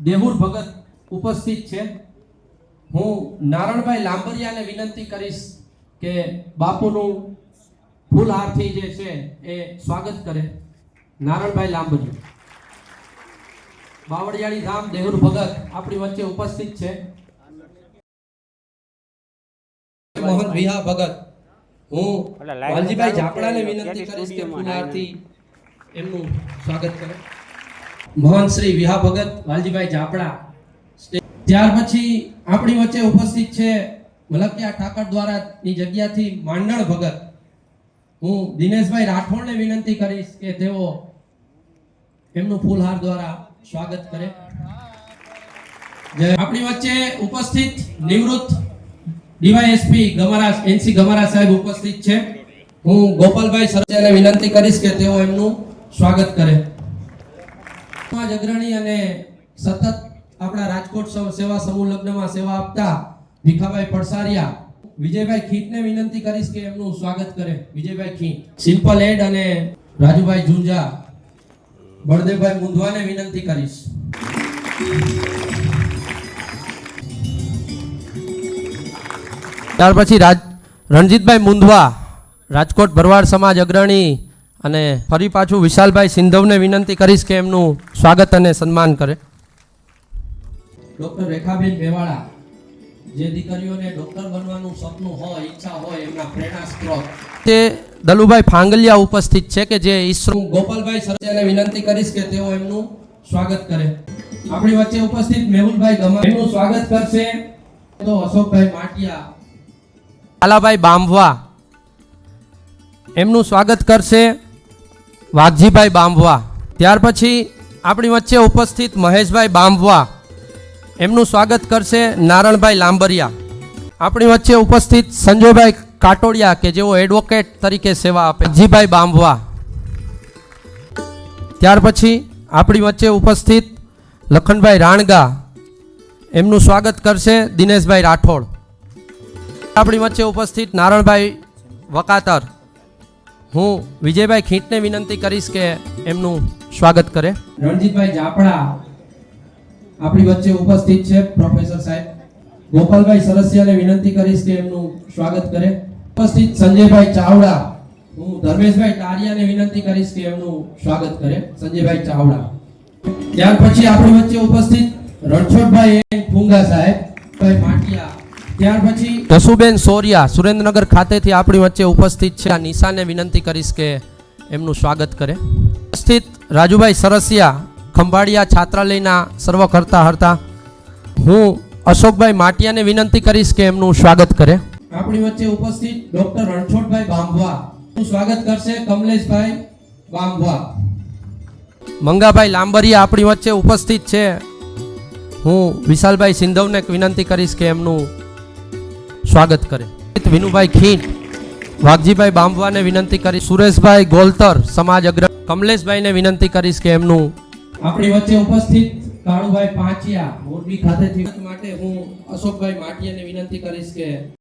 દેહુર ભગત ઉપસ્થિત છે। હું નારણભાઈ લાંબરિયાને વિનંતી કરીશ કે બાપુનું ફૂલહારથી જે છે એ સ્વાગત કરે। નારણભાઈ લાંબરિયા, બાવળિયાળી ધામ દેહુર ભગત આપણી વચ્ચે ઉપસ્થિત છે। મોહન વિહા ભગત, હું વાલજીભાઈ ઝાપડાને વિનંતી કરીશ કે ફૂલહારથી એમનું સ્વાગત કરે। મોહન શ્રી વિહા ભગત, વાલજીભાઈ ઝાપડા। ત્યાર પછી આપણી વચ્ચે ઉપસ્થિત છે મલકિયા ઠાકર દ્વારાની જગ્યાથી માંડણ ભગત। હું દિનેશભાઈ રાઠોડને વિનંતી કરીશ કે તેઓ એમનું ફૂલહાર દ્વારા સ્વાગત કરે। આપણી વચ્ચે ઉપસ્થિત નિવૃત્ત ડીવાયએસપી ગમારા એનસી ગમારા સાહેબ ઉપસ્થિત છે। હું ગોપાલભાઈ સરજાને વિનંતી કરીશ કે તેઓ એમનું સ્વાગત કરે। સમાજ અગ્રણી અને સતત આપણા રાજકોટ સેવા સમૂહ લગ્નમાં સેવા આપતા ભીખાભાઈ પડસારિયા, વિજયભાઈ ખીટને વિનંતી કરીશ કે એમનું સ્વાગત કરે। વિજયભાઈ ખીટ, સિમ્પલ એડ અને રાજુભાઈ ઝુંઝા, બળદેવભાઈ મુંધવાને વિનંતી કરીશ। ત્યાર પછી રણજીતભાઈ મુંધવા, રાજકોટ ભરવાડ સમાજ અગ્રણી, અને ફરી પાછું વિશાલભાઈ સિંધવને વિનંતી કરીશ કે એમનું સ્વાગત અને સન્માન કરે। ડોક્ટર રેખાબેન મેવાડા, જે દીકરીઓને ડોક્ટર બનવાનું સપનું હોય, ઈચ્છા હોય, એમના પ્રેરણા સ્ત્રોત તે દલુભાઈ ફાંગલિયા ઉપસ્થિત છે કે જે ઈસરો। ગોપાલભાઈ સરજાને વિનંતી કરીશ કે તેઓ એમનું સ્વાગત કરે। આપણી વચ્ચે ઉપસ્થિત મેહુલભાઈ ગમા એમનું સ્વાગત કરશે તો અશોકભાઈ માટિયા, લાલાભાઈ બાંભવા એમનું સ્વાગત કરશે વાઘજીભાઈ બાંભવા। ત્યાર પછી આપણી વચ્ચે ઉપસ્થિત મહેશભાઈ બાંભવા એમનું સ્વાગત કરશે નારણભાઈ લાંબરિયા। આપણી વચ્ચે ઉપસ્થિત સંજયભાઈ કાટોડિયા કે જેઓ એડવોકેટ તરીકે સેવા આપે, જીભાઈ બાંભવા। ત્યાર પછી આપણી વચ્ચે ઉપસ્થિત લખનભાઈ રાણગા એમનું સ્વાગત કરશે દિનેશભાઈ રાઠોડ। આપણી વચ્ચે ઉપસ્થિત નારણભાઈ વકાતર, હું વિજયભાઈ ખીટને વિનંતી કરીશ કે એમનું સ્વાગત કરે। રણજીતભાઈ ઝાપડા આપણી વચ્ચે ઉપસ્થિત છે પ્રોફેસર સાહેબ। ગોપાલભાઈ સરસિયાને વિનંતી કરીશ કે એમનું સ્વાગત કરે। ઉપસ્થિત સંજયભાઈ ચાવડા, હું ધર્મેશભાઈ ટારિયાને વિનંતી કરીશ કે એમનું સ્વાગત કરે। સંજયભાઈ ચાવડા। ત્યાર પછી આપણી વચ્ચે ઉપસ્થિત રણછોડભાઈ ફુંગા સાહેબ, ભાઈ માટિયા। ત્યાર પછી જસુબેન સોરિયા, સુરેન્દ્રનગર ખાતેથી આપણી વચ્ચે ઉપસ્થિત છે। નિશાને વિનંતી કરીશ કે એમનું સ્વાગત કરે। ઉપસ્થિત રાજુભાઈ સરસિયા, ખંભાળિયા છાત્રાલયના સર્વકર્તા હતા। હું અશોકભાઈ માટિયાને વિનંતી કરીશ કે એમનું સ્વાગત કરે। આપણી વચ્ચે ઉપસ્થિત ડોક્ટર રણછોડભાઈ બાંભવા, સ્વાગત કરશે કમલેશભાઈ બાંભવા। મંગાભાઈ લાંબરિયા આપણી વચ્ચે ઉપસ્થિત છે। હું વિશાલભાઈ સિંધવને વિનંતી કરીશ કે એમનું સ્વાગત કરે। વિનુભાઈ ખીટ, વાઘજીભાઈ બાંભવાને વિનંતી કરી। સુરેશભાઈ ગોલતર સમાજ અગ્રણી, કમલેશભાઈને વિનંતી કરીશ કે એમનું આપણી વચ્ચે ઉપસ્થિત કાળુભાઈ પાંચિયા, મોરબી ખાતેથી માટે હું અશોકભાઈ માટિયાને વિનંતી કરીશ કે